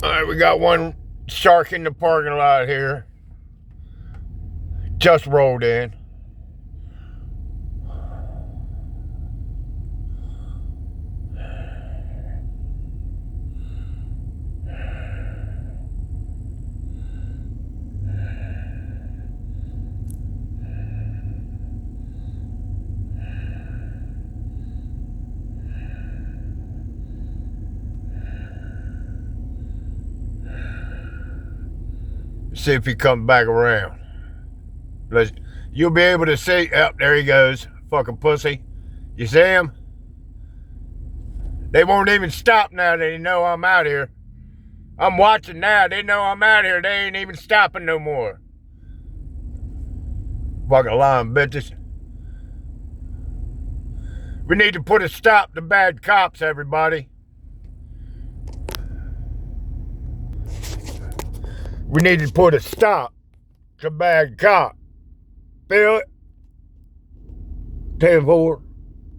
All right, we got one shark in the parking lot here. Just rolled in. See if he comes back around. You'll be able to see. Oh, there he goes. Fucking pussy. You see him? They won't even stop now. They know I'm out here. I'm watching now. They know I'm out here. They ain't even stopping no more. Fucking lying bitches. We need to put a stop to bad cops, everybody. We need to put a stop to bad cop. Feel it? 10-4.